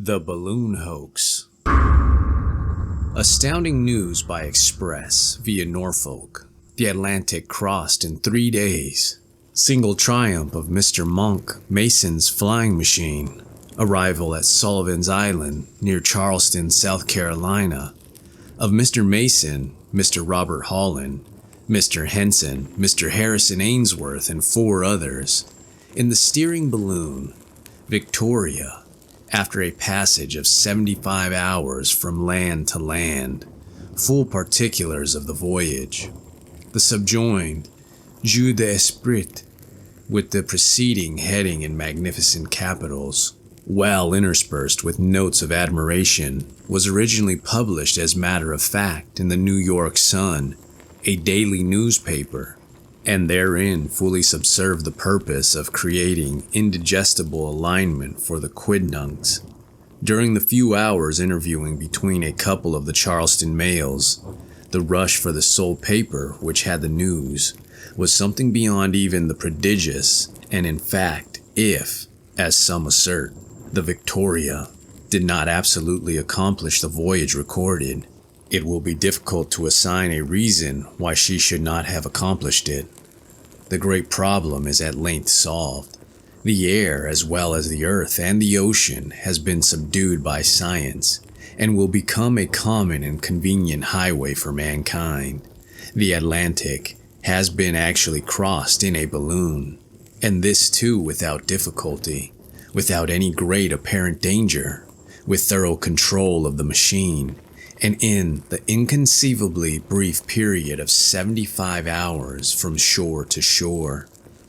The Balloon Hoax. Astounding news by express via Norfolk. The Atlantic crossed in 3 days. Single triumph of Mr. Monk Mason's flying machine. Arrival at Sullivan's Island near Charleston, South Carolina. Of Mr. Mason, Mr. Robert Holland, Mr. Henson, Mr. Harrison Ainsworth, and 4 others. In the steering balloon, Victoria, after a passage of 75 hours from land to land. Full particulars of the voyage. The subjoined jeu d'esprit, with the preceding heading in magnificent capitals, well interspersed with notes of admiration, was originally published as matter of fact in the New York Sun, a daily newspaper, and therein fully subserved the purpose of creating indigestible alignment for the quidnuncs. During the few hours interviewing between a couple of the Charleston mails, the rush for the sole paper which had the news was something beyond even the prodigious, and in fact, if, as some assert, the Victoria did not absolutely accomplish the voyage recorded, it will be difficult to assign a reason why she should not have accomplished it. The great problem is at length solved. The air, as well as the earth and the ocean, has been subdued by science, and will become a common and convenient highway for mankind. The Atlantic has been actually crossed in a balloon, and this too without difficulty, without any great apparent danger, with thorough control of the machine, and in the inconceivably brief period of 75 hours from shore to shore.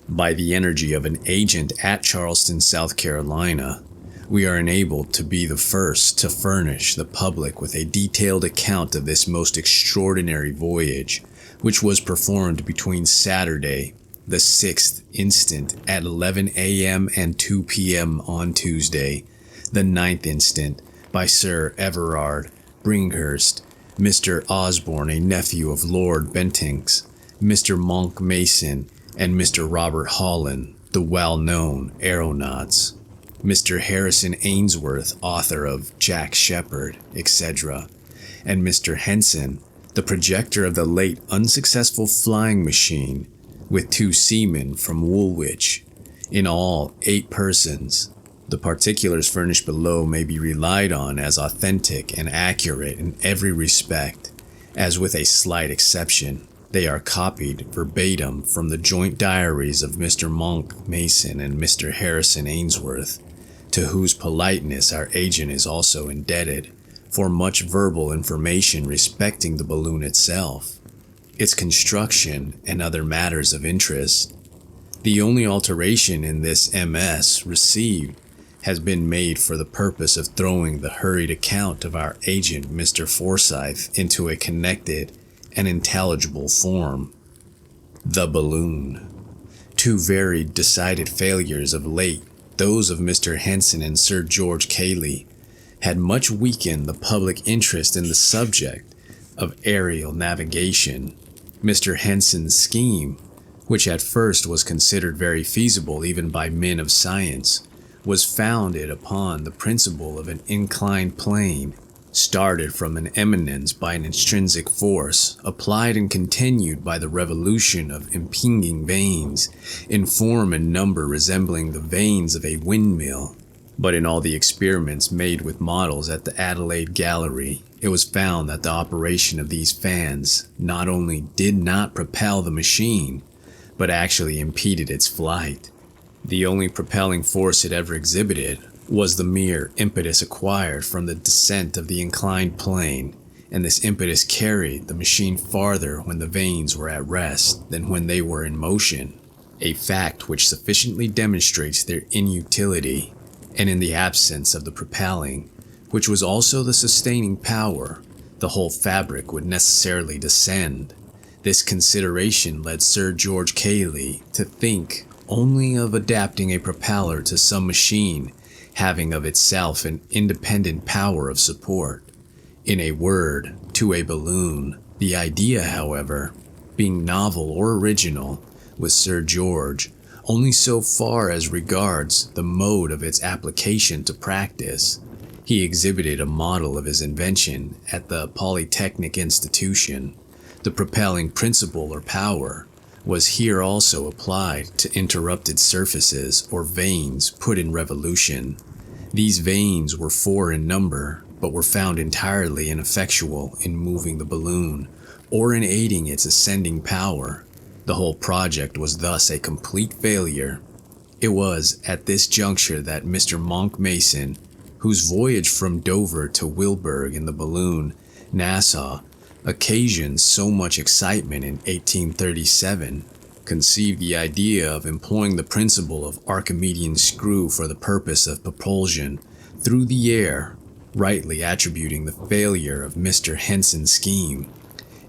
By the energy of an agent at Charleston, South Carolina, we are enabled to be the first to furnish the public with a detailed account of this most extraordinary voyage, which was performed between Saturday, the 6th instant at 11 a.m. and 2 p.m. on Tuesday, the 9th instant, by Sir Everard Bringhurst, Mr. Osborne, a nephew of Lord Bentinck's, Mr. Monk Mason, and Mr. Robert Holland, the well-known aeronauts, Mr. Harrison Ainsworth, author of Jack Sheppard, etc., and Mr. Henson, the projector of the late unsuccessful flying machine, with 2 seamen from Woolwich, in all 8 persons. The particulars furnished below may be relied on as authentic and accurate in every respect, as with a slight exception, they are copied verbatim from the joint diaries of Mr. Monk Mason and Mr. Harrison Ainsworth, to whose politeness our agent is also indebted for much verbal information respecting the balloon itself, its construction, and other matters of interest. The only alteration in this MS received has been made for the purpose of throwing the hurried account of our agent Mr. Forsyth into a connected and intelligible form. The balloon. 2 very decided failures of late, those of Mr. Henson and Sir George Cayley, had much weakened the public interest in the subject of aerial navigation. Mr. Henson's scheme, which at first was considered very feasible even by men of science, was founded upon the principle of an inclined plane, started from an eminence by an intrinsic force, applied and continued by the revolution of impinging vanes, in form and number resembling the vanes of a windmill. But in all the experiments made with models at the Adelaide Gallery, it was found that the operation of these fans not only did not propel the machine, but actually impeded its flight. The only propelling force it ever exhibited was the mere impetus acquired from the descent of the inclined plane, and this impetus carried the machine farther when the vanes were at rest than when they were in motion, a fact which sufficiently demonstrates their inutility, and in the absence of the propelling, which was also the sustaining power, the whole fabric would necessarily descend. This consideration led Sir George Cayley to think only of adapting a propeller to some machine having of itself an independent power of support. In a word, to a balloon. The idea, however, being novel or original, with Sir George, only so far as regards the mode of its application to practice. He exhibited a model of his invention at the Polytechnic Institution. The propelling principle or power was here also applied to interrupted surfaces or vanes put in revolution. These vanes were 4 in number, but were found entirely ineffectual in moving the balloon or in aiding its ascending power. The whole project was thus a complete failure. It was at this juncture that Mr. Monk Mason, whose voyage from Dover to Wilburg in the balloon Nassau occasioned so much excitement in 1837, conceived the idea of employing the principle of Archimedean screw for the purpose of propulsion through the air, rightly attributing the failure of Mr. Henson's scheme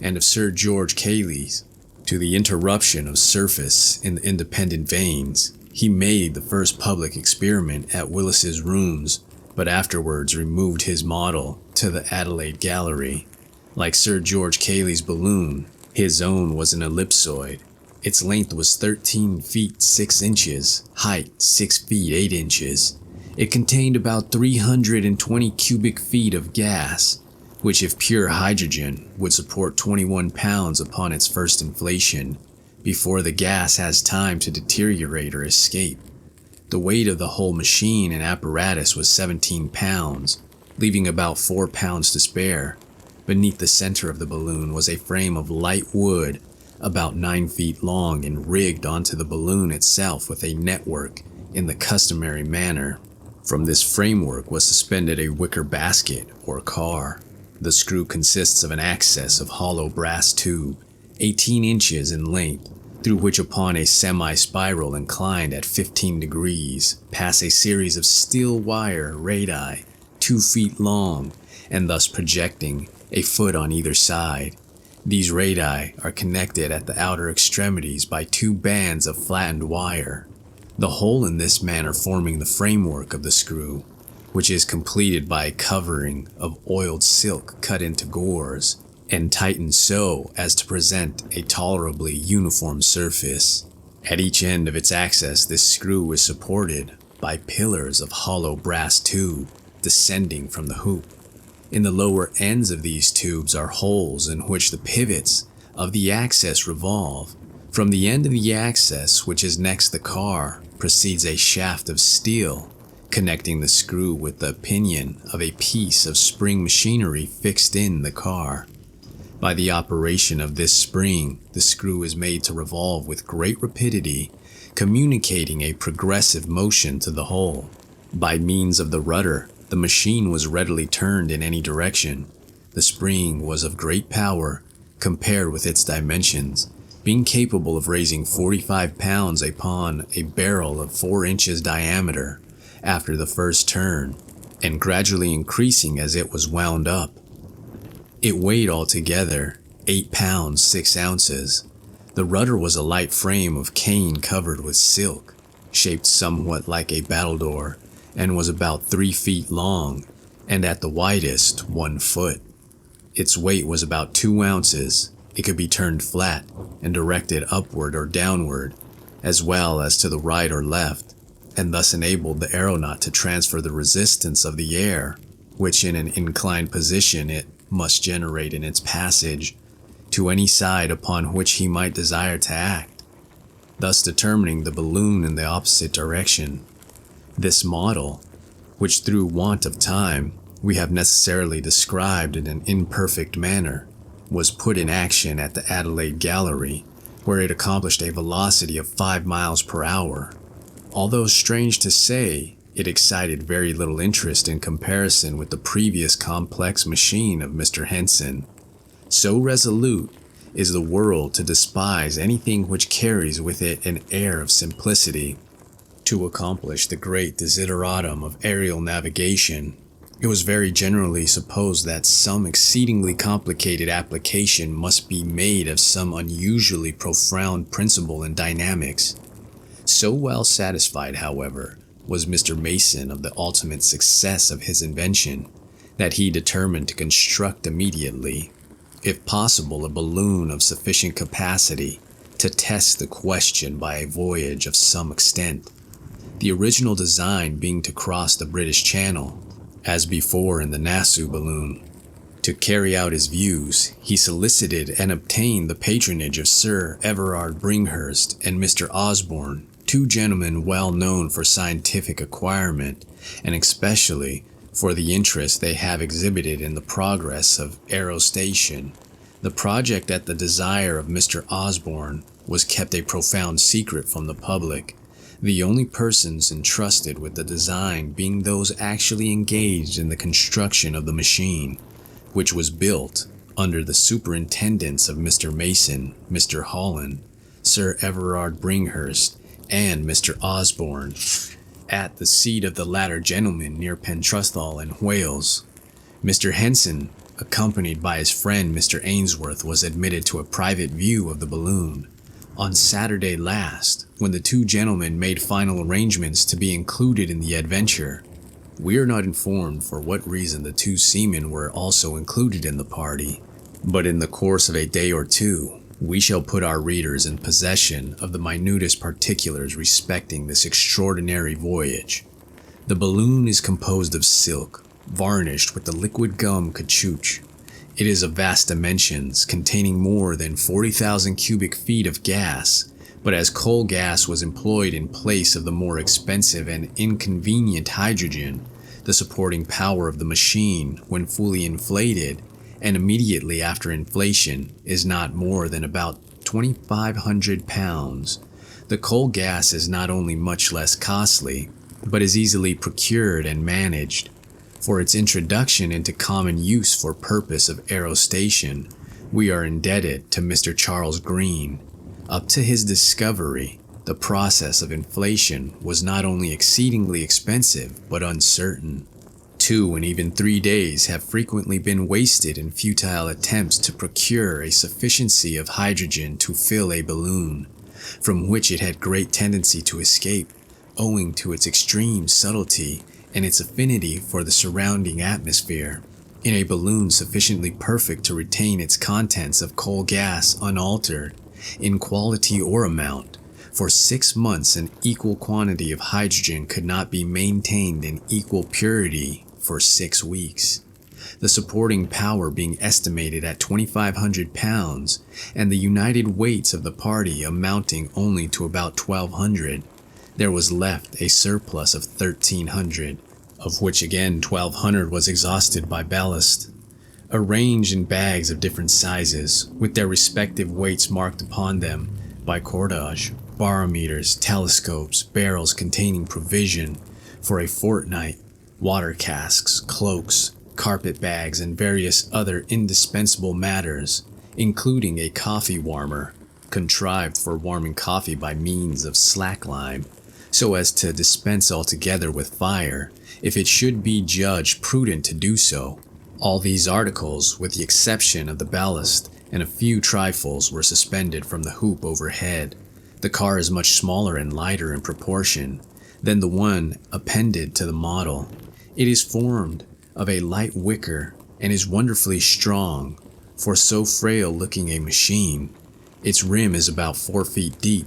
and of Sir George Cayley's to the interruption of surface in the independent vanes. He made the first public experiment at Willis's rooms, but afterwards removed his model to the Adelaide Gallery. Like Sir George Cayley's balloon, his own was an ellipsoid. Its length was 13 feet 6 inches, height 6 feet 8 inches. It contained about 320 cubic feet of gas, which if pure hydrogen would support 21 pounds upon its first inflation, before the gas has time to deteriorate or escape. The weight of the whole machine and apparatus was 17 pounds, leaving about 4 pounds to spare. Beneath the center of the balloon was a frame of light wood, about 9 feet long and rigged onto the balloon itself with a network in the customary manner. From this framework was suspended a wicker basket or car. The screw consists of an axis of hollow brass tube, 18 inches in length, through which upon a semi-spiral inclined at 15 degrees pass a series of steel wire radii 2 feet long and thus projecting a foot on either side. These radii are connected at the outer extremities by 2 bands of flattened wire, the whole in this manner forming the framework of the screw, which is completed by a covering of oiled silk cut into gores and tightened so as to present a tolerably uniform surface. At each end of its axis, this screw is supported by pillars of hollow brass tube descending from the hoop. In the lower ends of these tubes are holes in which the pivots of the axis revolve. From the end of the axis, which is next the car, proceeds a shaft of steel, connecting the screw with the pinion of a piece of spring machinery fixed in the car. By the operation of this spring, the screw is made to revolve with great rapidity, communicating a progressive motion to the whole. By means of the rudder, the machine was readily turned in any direction. The spring was of great power, compared with its dimensions, being capable of raising 45 pounds upon a barrel of 4 inches diameter after the first turn, and gradually increasing as it was wound up. It weighed altogether 8 pounds 6 ounces. The rudder was a light frame of cane covered with silk, shaped somewhat like a battledore, and was about 3 feet long, and at the widest 1 foot. Its weight was about 2 ounces. It could be turned flat and directed upward or downward, as well as to the right or left, and thus enabled the aeronaut to transfer the resistance of the air, which in an inclined position it must generate in its passage, to any side upon which he might desire to act, thus determining the balloon in the opposite direction. This model, which through want of time we have necessarily described in an imperfect manner, was put in action at the Adelaide Gallery, where it accomplished a velocity of 5 miles per hour. Although strange to say, it excited very little interest in comparison with the previous complex machine of Mr. Henson. So resolute is the world to despise anything which carries with it an air of simplicity. To accomplish the great desideratum of aerial navigation, it was very generally supposed that some exceedingly complicated application must be made of some unusually profound principle in dynamics. So well satisfied, however, was Mr. Mason of the ultimate success of his invention, that he determined to construct immediately, if possible, a balloon of sufficient capacity to test the question by a voyage of some extent. The original design being to cross the British Channel, as before in the Nassau balloon. To carry out his views, he solicited and obtained the patronage of Sir Everard Bringhurst and Mr. Osborne, two gentlemen well known for scientific acquirement, and especially for the interest they have exhibited in the progress of aerostation. The project, at the desire of Mr. Osborne, was kept a profound secret from the public, the only persons entrusted with the design being those actually engaged in the construction of the machine, which was built under the superintendence of Mr. Mason, Mr. Holland, Sir Everard Bringhurst, and Mr. Osborne, at the seat of the latter gentleman near Pentrethal in Wales. Mr. Henson, accompanied by his friend Mr. Ainsworth, was admitted to a private view of the balloon on Saturday last, when the two gentlemen made final arrangements to be included in the adventure. We are not informed for what reason the two seamen were also included in the party, but in the course of a day or two, we shall put our readers in possession of the minutest particulars respecting this extraordinary voyage. The balloon is composed of silk, varnished with the liquid gum caoutchouc. It is of vast dimensions, containing more than 40,000 cubic feet of gas, but as coal gas was employed in place of the more expensive and inconvenient hydrogen, the supporting power of the machine, when fully inflated, and immediately after inflation, is not more than about 2,500 pounds. The coal gas is not only much less costly, but is easily procured and managed. For its introduction into common use for purpose of aerostation, we are indebted to Mr. Charles Green. Up to his discovery, the process of inflation was not only exceedingly expensive, but uncertain. 2 and even 3 days have frequently been wasted in futile attempts to procure a sufficiency of hydrogen to fill a balloon, from which it had great tendency to escape, owing to its extreme subtlety and its affinity for the surrounding atmosphere. In a balloon sufficiently perfect to retain its contents of coal gas unaltered, in quality or amount, for 6 months an equal quantity of hydrogen could not be maintained in equal purity for 6 weeks. The supporting power being estimated at 2,500 pounds, and the united weights of the party amounting only to about 1,200, there was left a surplus of 1,300, of which again 1,200 was exhausted by ballast. Arranged in bags of different sizes, with their respective weights marked upon them by cordage, barometers, telescopes, barrels containing provision for a fortnight, water casks, cloaks, carpet bags, and various other indispensable matters, including a coffee warmer, contrived for warming coffee by means of slack-lime, so as to dispense altogether with fire, if it should be judged prudent to do so. All these articles, with the exception of the ballast and a few trifles, were suspended from the hoop overhead. The car is much smaller and lighter in proportion than the one appended to the model. It is formed of a light wicker and is wonderfully strong for so frail-looking a machine. Its rim is about 4 feet deep.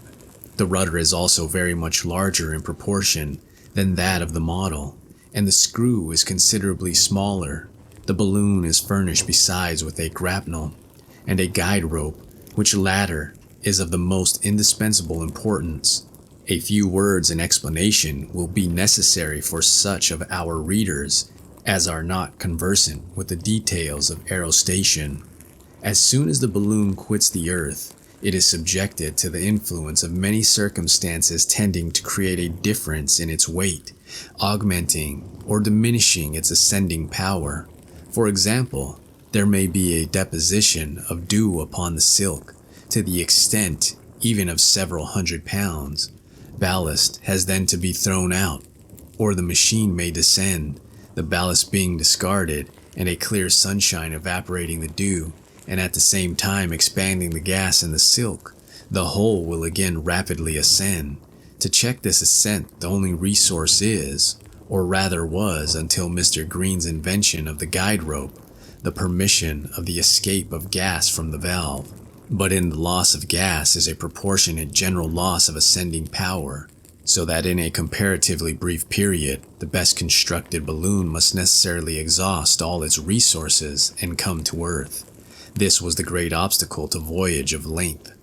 The rudder is also very much larger in proportion than that of the model, and the screw is considerably smaller. The balloon is furnished besides with a grapnel and a guide rope, which latter is of the most indispensable importance. A few words in explanation will be necessary for such of our readers as are not conversant with the details of aerostation. As soon as the balloon quits the earth, it is subjected to the influence of many circumstances tending to create a difference in its weight, augmenting or diminishing its ascending power. For example, there may be a deposition of dew upon the silk, to the extent even of several hundred pounds. Ballast has then to be thrown out, or the machine may descend, the ballast being discarded, and a clear sunshine evaporating the dew, and at the same time expanding the gas in the silk. The whole will again rapidly ascend. To check this ascent, the only resource is, or rather was until Mr. Green's invention of the guide rope, the permission of the escape of gas from the valve. But in the loss of gas is a proportionate general loss of ascending power, so that in a comparatively brief period, the best constructed balloon must necessarily exhaust all its resources and come to Earth. This was the great obstacle to voyage of length.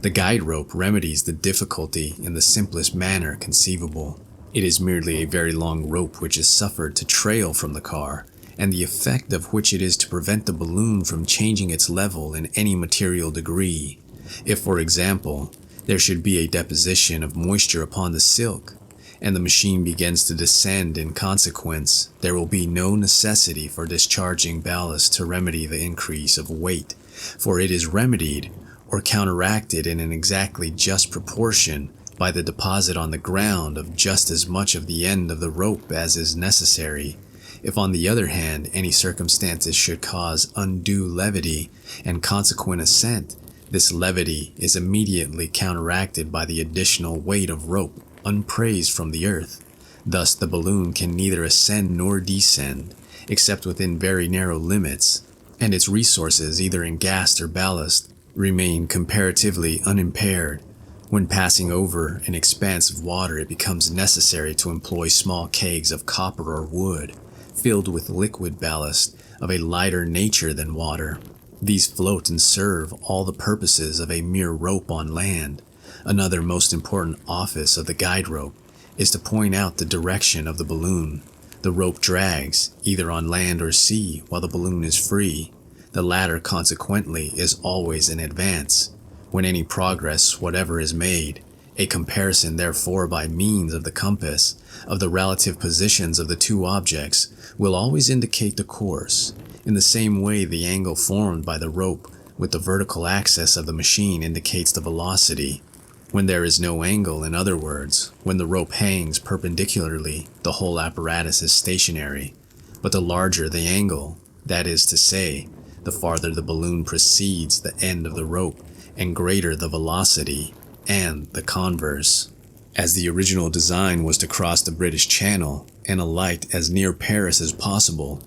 The guide rope remedies the difficulty in the simplest manner conceivable. It is merely a very long rope which is suffered to trail from the car, and the effect of which it is to prevent the balloon from changing its level in any material degree. If, for example, there should be a deposition of moisture upon the silk, and the machine begins to descend in consequence, there will be no necessity for discharging ballast to remedy the increase of weight, for it is remedied or counteracted in an exactly just proportion by the deposit on the ground of just as much of the end of the rope as is necessary. If, on the other hand, any circumstances should cause undue levity and consequent ascent, this levity is immediately counteracted by the additional weight of rope unpraised from the earth. Thus the balloon can neither ascend nor descend, except within very narrow limits, and its resources, either in gas or ballast, remain comparatively unimpaired. When passing over an expanse of water, it becomes necessary to employ small kegs of copper or wood, filled with liquid ballast of a lighter nature than water. These float and serve all the purposes of a mere rope on land. Another most important office of the guide rope is to point out the direction of the balloon. The rope drags, either on land or sea, while the balloon is free. The latter, consequently, is always in advance. When any progress whatever is made, a comparison, therefore, by means of the compass, of the relative positions of the two objects, will always indicate the course. In the same way, the angle formed by the rope with the vertical axis of the machine indicates the velocity. When there is no angle, in other words, when the rope hangs perpendicularly, the whole apparatus is stationary. But the larger the angle, that is to say, the farther the balloon precedes the end of the rope, and greater the velocity, and the converse. As the original design was to cross the British Channel and alight as near Paris as possible,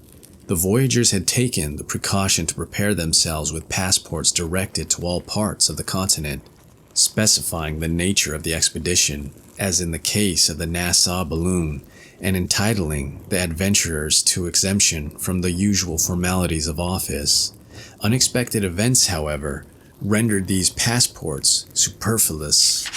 the voyagers had taken the precaution to prepare themselves with passports directed to all parts of the continent, specifying the nature of the expedition, as in the case of the Nassau balloon, and entitling the adventurers to exemption from the usual formalities of office. Unexpected events, however, rendered these passports superfluous.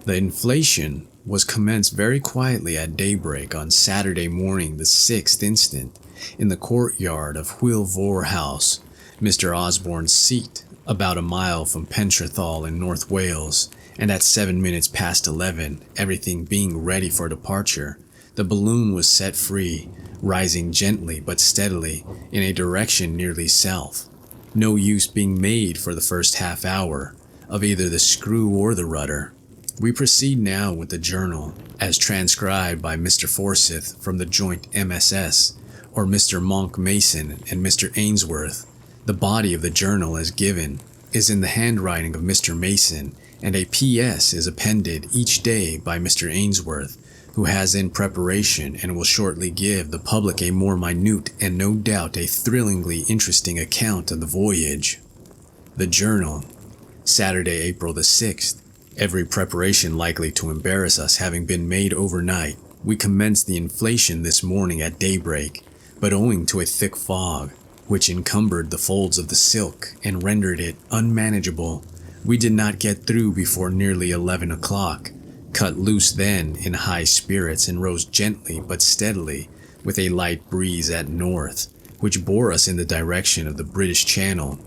The inflation was commenced very quietly at daybreak on Saturday morning, the 6th instant, in the courtyard of Wheelvore House, Mr. Osborne's seat, about a mile from Pentrethal in North Wales, and at 7 minutes past 11, everything being ready for departure, the balloon was set free, rising gently but steadily in a direction nearly south. No use being made for the first half hour of either the screw or the rudder. We proceed now with the journal, as transcribed by Mr. Forsyth from the joint MSS, or Mr. Monk Mason and Mr. Ainsworth. The body of the journal, as given, is in the handwriting of Mr. Mason, and a P.S. is appended each day by Mr. Ainsworth, who has in preparation and will shortly give the public a more minute and no doubt a thrillingly interesting account of the voyage. The journal, Saturday, April the 6th. Every preparation likely to embarrass us having been made overnight, we commenced the inflation this morning at daybreak, but owing to a thick fog, which encumbered the folds of the silk and rendered it unmanageable, we did not get through before nearly 11 o'clock, cut loose then in high spirits and rose gently but steadily with a light breeze at north, which bore us in the direction of the British Channel,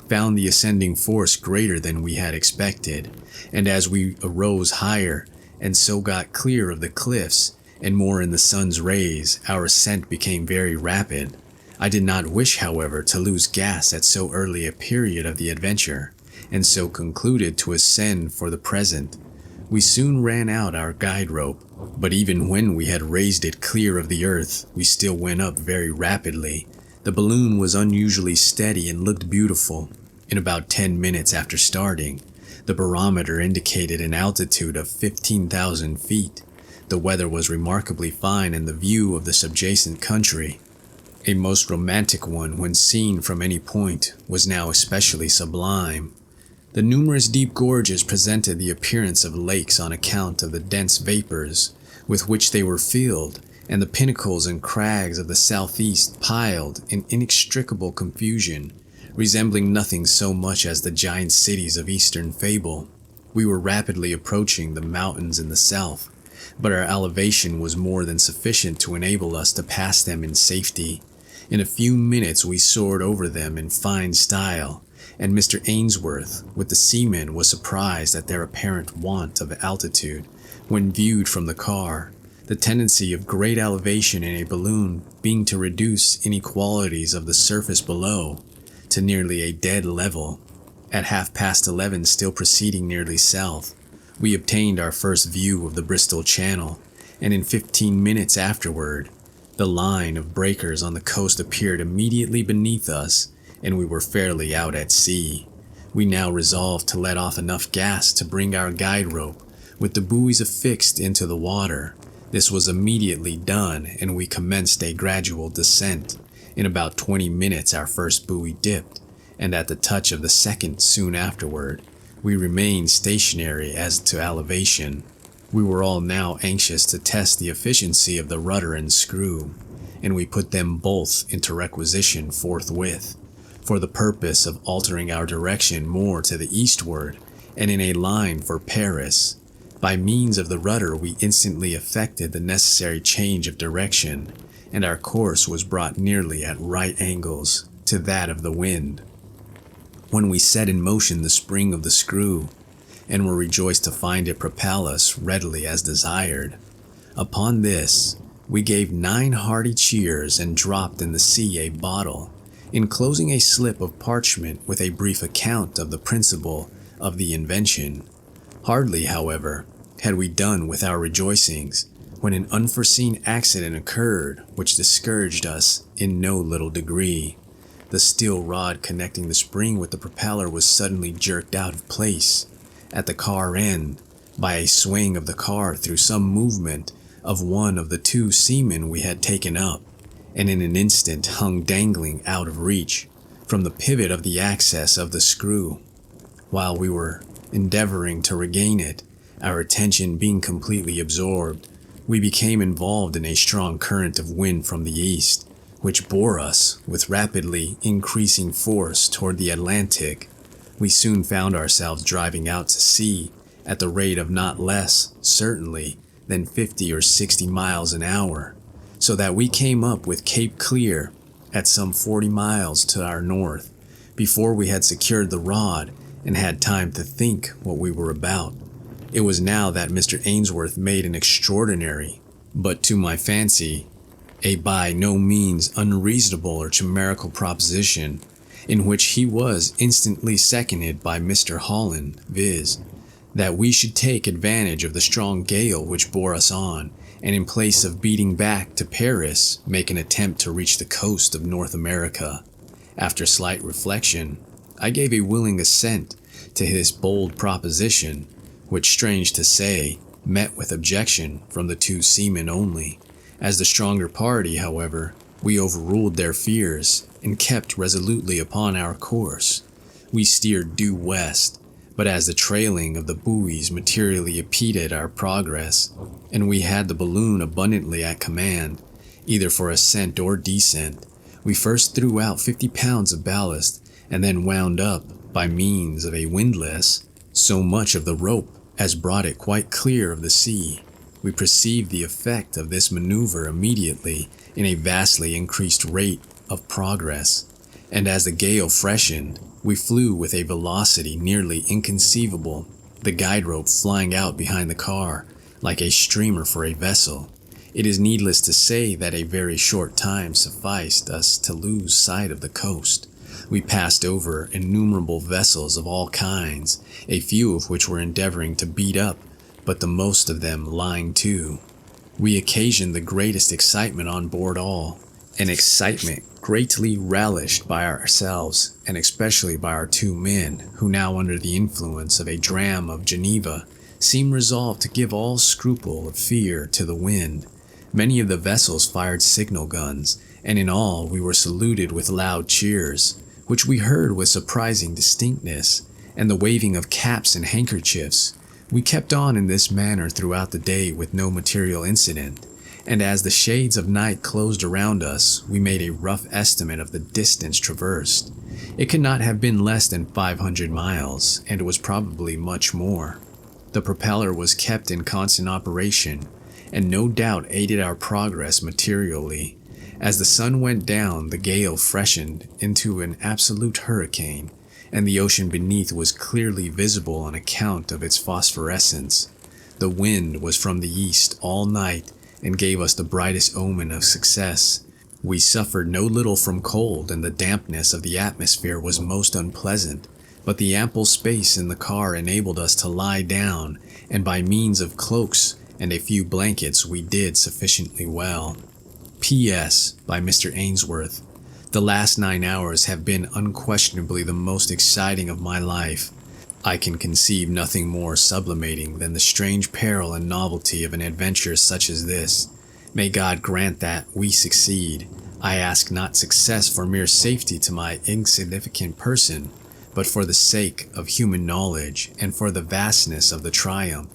found the ascending force greater than we had expected, and as we arose higher and so got clear of the cliffs and more in the sun's rays, our ascent became very rapid. I did not wish, however, to lose gas at so early a period of the adventure, and so concluded to ascend for the present. We soon ran out our guide rope, but even when we had raised it clear of the earth, we still went up very rapidly. The balloon was unusually steady and looked beautiful. In about 10 minutes after starting, the barometer indicated an altitude of 15,000 feet. The weather was remarkably fine and the view of the subjacent country, a most romantic one when seen from any point, was now especially sublime. The numerous deep gorges presented the appearance of lakes on account of the dense vapors with which they were filled, and the pinnacles and crags of the southeast piled in inextricable confusion, resembling nothing so much as the giant cities of eastern fable. We were rapidly approaching the mountains in the south, but our elevation was more than sufficient to enable us to pass them in safety. In a few minutes we soared over them in fine style, and Mr. Ainsworth, with the seamen, was surprised at their apparent want of altitude when viewed from the car, the tendency of great elevation in a balloon being to reduce inequalities of the surface below to nearly a dead level. At 11:30, still proceeding nearly south, we obtained our first view of the Bristol Channel, and in 15 minutes afterward, the line of breakers on the coast appeared immediately beneath us, and we were fairly out at sea. We now resolved to let off enough gas to bring our guide rope, with the buoys affixed, into the water. This was immediately done, and we commenced a gradual descent. In about 20 minutes our first buoy dipped, and at the touch of the second soon afterward, we remained stationary as to elevation. We were all now anxious to test the efficiency of the rudder and screw, and we put them both into requisition forthwith, for the purpose of altering our direction more to the eastward and in a line for Paris. By means of the rudder we instantly effected the necessary change of direction, and our course was brought nearly at right angles to that of the wind, when we set in motion the spring of the screw, and were rejoiced to find it propel us readily as desired. Upon this, we gave 9 hearty cheers and dropped in the sea a bottle, enclosing a slip of parchment with a brief account of the principle of the invention. Hardly, however, had we done with our rejoicings, when an unforeseen accident occurred which discouraged us in no little degree. The steel rod connecting the spring with the propeller was suddenly jerked out of place at the car end by a swing of the car through some movement of one of the 2 seamen we had taken up, and in an instant hung dangling out of reach from the pivot of the axis of the screw. While we were endeavoring to regain it, our attention being completely absorbed, we became involved in a strong current of wind from the east, which bore us with rapidly increasing force toward the Atlantic. We soon found ourselves driving out to sea at the rate of not less, certainly, than 50 or 60 miles an hour, so that we came up with Cape Clear at some 40 miles to our north, before we had secured the rod and had time to think what we were about. It was now that Mr. Ainsworth made an extraordinary, but to my fancy, a by no means unreasonable or chimerical proposition, in which he was instantly seconded by Mr. Holland, viz., that we should take advantage of the strong gale which bore us on, and in place of beating back to Paris, make an attempt to reach the coast of North America. After slight reflection, I gave a willing assent to his bold proposition, which, strange to say, met with objection from the 2 seamen only. As the stronger party, however, we overruled their fears and kept resolutely upon our course. We steered due west, but as the trailing of the buoys materially impeded our progress, and we had the balloon abundantly at command, either for ascent or descent, we first threw out 50 pounds of ballast, and then wound up, by means of a windlass, so much of the rope as brought it quite clear of the sea. We perceived the effect of this maneuver immediately in a vastly increased rate of progress, and as the gale freshened, we flew with a velocity nearly inconceivable, the guide rope flying out behind the car like a streamer for a vessel. It is needless to say that a very short time sufficed us to lose sight of the coast. We passed over innumerable vessels of all kinds, a few of which were endeavoring to beat up, but the most of them lying to. We occasioned the greatest excitement on board all, an excitement greatly relished by ourselves, and especially by our 2 men, who now under the influence of a dram of Geneva, seemed resolved to give all scruple of fear to the wind. Many of the vessels fired signal guns, and in all we were saluted with loud cheers, which we heard with surprising distinctness, and the waving of caps and handkerchiefs. We kept on in this manner throughout the day with no material incident, and as the shades of night closed around us, we made a rough estimate of the distance traversed. It could not have been less than 500 miles, and it was probably much more. The propeller was kept in constant operation, and no doubt aided our progress materially. As the sun went down, the gale freshened into an absolute hurricane, and the ocean beneath was clearly visible on account of its phosphorescence. The wind was from the east all night and gave us the brightest omen of success. We suffered no little from cold, and the dampness of the atmosphere was most unpleasant, but the ample space in the car enabled us to lie down, and by means of cloaks and a few blankets we did sufficiently well. P.S. by Mr. Ainsworth. The last 9 hours have been unquestionably the most exciting of my life. I can conceive nothing more sublimating than the strange peril and novelty of an adventure such as this. May God grant that we succeed. I ask not success for mere safety to my insignificant person, but for the sake of human knowledge and for the vastness of the triumph.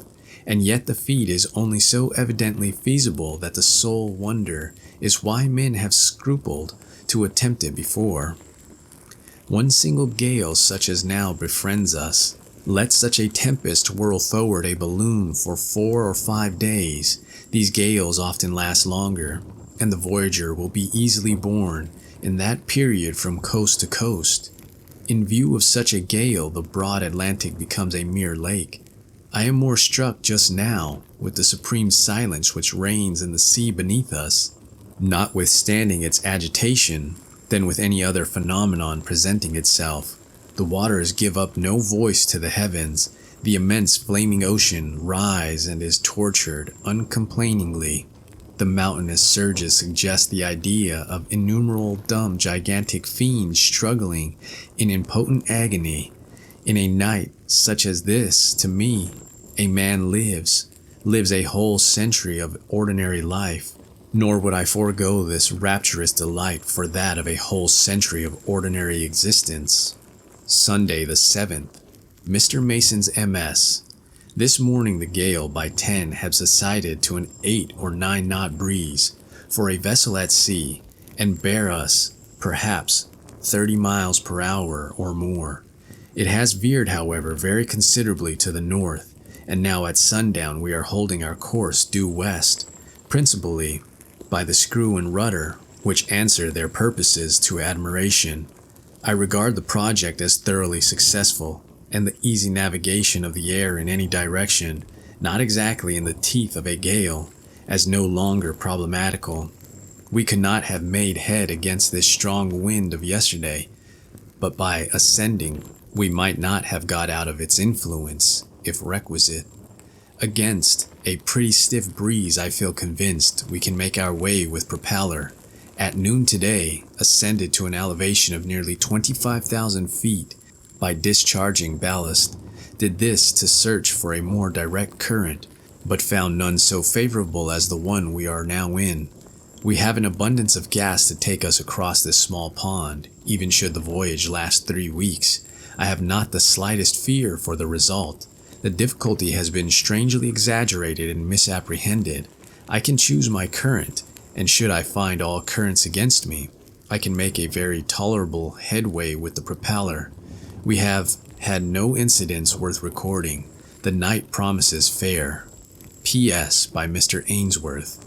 And yet the feat is only so evidently feasible that the sole wonder is why men have scrupled to attempt it before. One single gale such as now befriends us. Let such a tempest whirl forward a balloon for 4 or 5 days. These gales often last longer, and the voyager will be easily borne in that period from coast to coast. In view of such a gale, the broad Atlantic becomes a mere lake. I am more struck just now with the supreme silence which reigns in the sea beneath us, notwithstanding its agitation, than with any other phenomenon presenting itself. The waters give up no voice to the heavens. The immense flaming ocean rise and is tortured uncomplainingly. The mountainous surges suggest the idea of innumerable dumb gigantic fiends struggling in impotent agony. In a night such as this, to me, a man lives a whole century of ordinary life, nor would I forego this rapturous delight for that of a whole century of ordinary existence. Sunday the 7th. Mr. Mason's MS. This morning the gale by 10 had subsided to an 8 or 9 knot breeze for a vessel at sea, and bear us, perhaps, 30 miles per hour or more. It has veered, however, very considerably to the north, and now at sundown we are holding our course due west, principally by the screw and rudder, which answer their purposes to admiration. I regard the project as thoroughly successful, and the easy navigation of the air in any direction, not exactly in the teeth of a gale, as no longer problematical. We could not have made head against this strong wind of yesterday, but by ascending we might not have got out of its influence, if requisite. Against a pretty stiff breeze I feel convinced we can make our way with propeller. At noon today, ascended to an elevation of nearly 25,000 feet by discharging ballast. Did this to search for a more direct current, but found none so favorable as the one we are now in. We have an abundance of gas to take us across this small pond, even should the voyage last 3 weeks. I have not the slightest fear for the result. The difficulty has been strangely exaggerated and misapprehended. I can choose my current, and should I find all currents against me, I can make a very tolerable headway with the propeller. We have had no incidents worth recording. The night promises fair. P.S. by Mr. Ainsworth.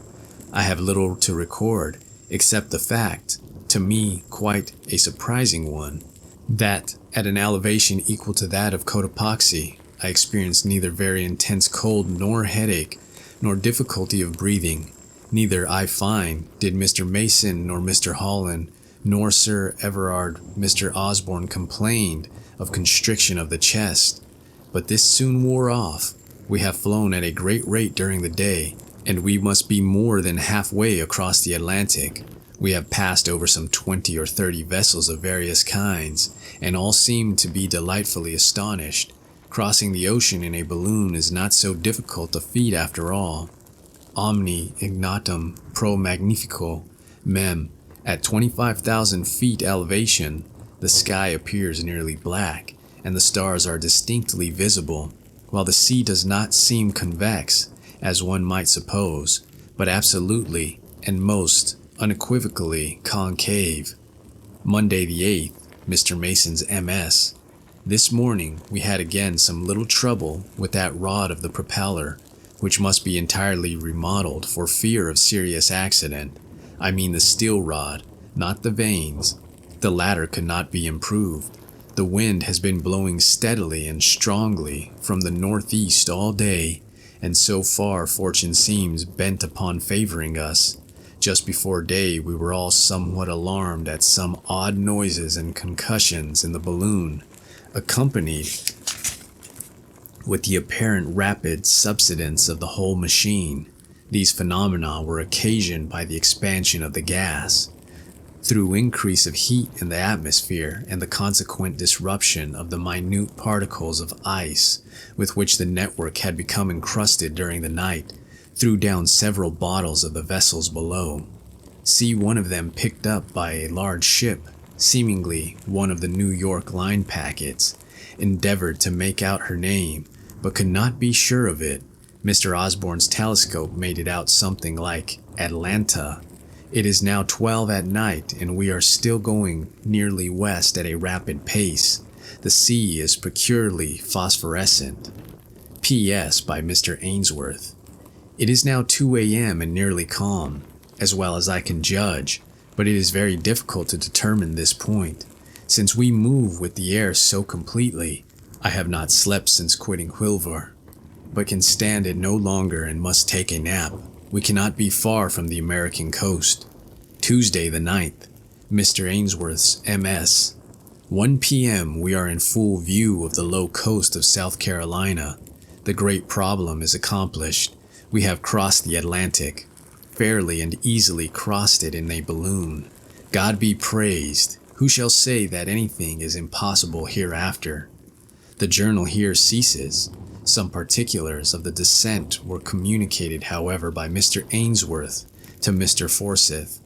I have little to record, except the fact, to me quite a surprising one, that at an elevation equal to that of Cotopaxi, I experienced neither very intense cold nor headache, nor difficulty of breathing. Neither, I find, did Mr. Mason nor Mr. Holland, nor Sir Everard, Mr. Osborne complained of constriction of the chest. But this soon wore off. We have flown at a great rate during the day, and we must be more than halfway across the Atlantic. We have passed over some 20 or 30 vessels of various kinds, and all seem to be delightfully astonished. Crossing the ocean in a balloon is not so difficult a feat after all. Omni ignotum pro magnifico, mem. At 25,000 feet elevation, the sky appears nearly black, and the stars are distinctly visible, while the sea does not seem convex, as one might suppose, but absolutely and most unequivocally concave. Monday the 8th, Mr. Mason's MS. This morning we had again some little trouble with that rod of the propeller, which must be entirely remodeled for fear of serious accident. I mean the steel rod, not the vanes. The latter could not be improved. The wind has been blowing steadily and strongly from the northeast all day, and so far fortune seems bent upon favoring us. Just before day we were all somewhat alarmed at some odd noises and concussions in the balloon, accompanied with the apparent rapid subsidence of the whole machine. These phenomena were occasioned by the expansion of the gas, through increase of heat in the atmosphere and the consequent disruption of the minute particles of ice with which the network had become encrusted during the night, threw down several bottles of the vessels below. See one of them picked up by a large ship, seemingly one of the New York line packets, endeavored to make out her name, but could not be sure of it. Mr. Osborne's telescope made it out something like Atlanta. It is now 12 at night, and we are still going nearly west at a rapid pace. The sea is peculiarly phosphorescent. P.S. by Mr. Ainsworth. It is now 2 a.m. and nearly calm, as well as I can judge, but it is very difficult to determine this point, since we move with the air so completely. I have not slept since quitting Quilvor, but can stand it no longer and must take a nap. We cannot be far from the American coast. Tuesday the 9th, Mr. Ainsworth's MS. 1 p.m. we are in full view of the low coast of South Carolina. The great problem is accomplished. We have crossed the Atlantic, fairly and easily crossed it in a balloon. God be praised. Who shall say that anything is impossible hereafter? The journal here ceases. Some particulars of the descent were communicated, however, by Mr. Ainsworth to Mr. Forsyth.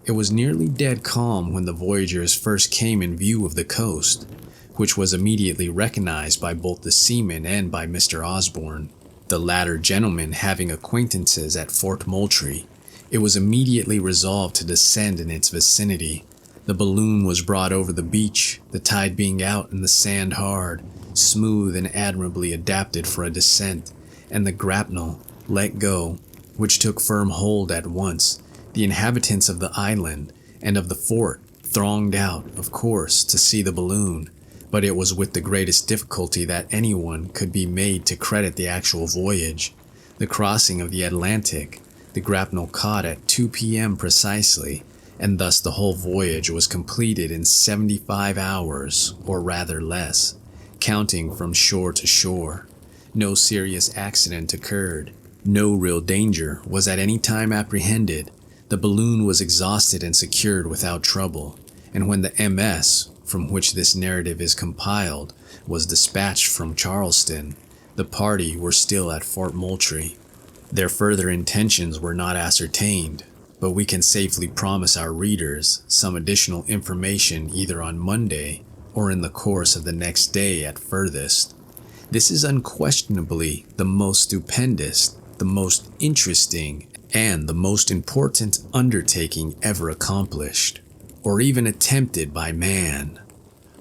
It was nearly dead calm when the voyagers first came in view of the coast, which was immediately recognized by both the seamen and by Mr. Osborne. The latter gentleman having acquaintances at Fort Moultrie, it was immediately resolved to descend in its vicinity. The balloon was brought over the beach, the tide being out and the sand hard, smooth and admirably adapted for a descent, and the grapnel let go, which took firm hold at once. The inhabitants of the island and of the fort thronged out, of course, to see the balloon, but it was with the greatest difficulty that anyone could be made to credit the actual voyage. The crossing of the Atlantic, the grapnel caught at 2 p.m. precisely, and thus the whole voyage was completed in 75 hours, or rather less, counting from shore to shore. No serious accident occurred. No real danger was at any time apprehended. The balloon was exhausted and secured without trouble, and when the MS, from which this narrative is compiled, was dispatched from Charleston, the party were still at Fort Moultrie. Their further intentions were not ascertained, but we can safely promise our readers some additional information either on Monday or in the course of the next day at furthest. This is unquestionably the most stupendous, the most interesting, and the most important undertaking ever accomplished, or even attempted by man.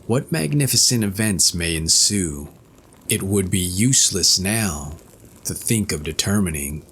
What magnificent events may ensue, it would be useless now to think of determining.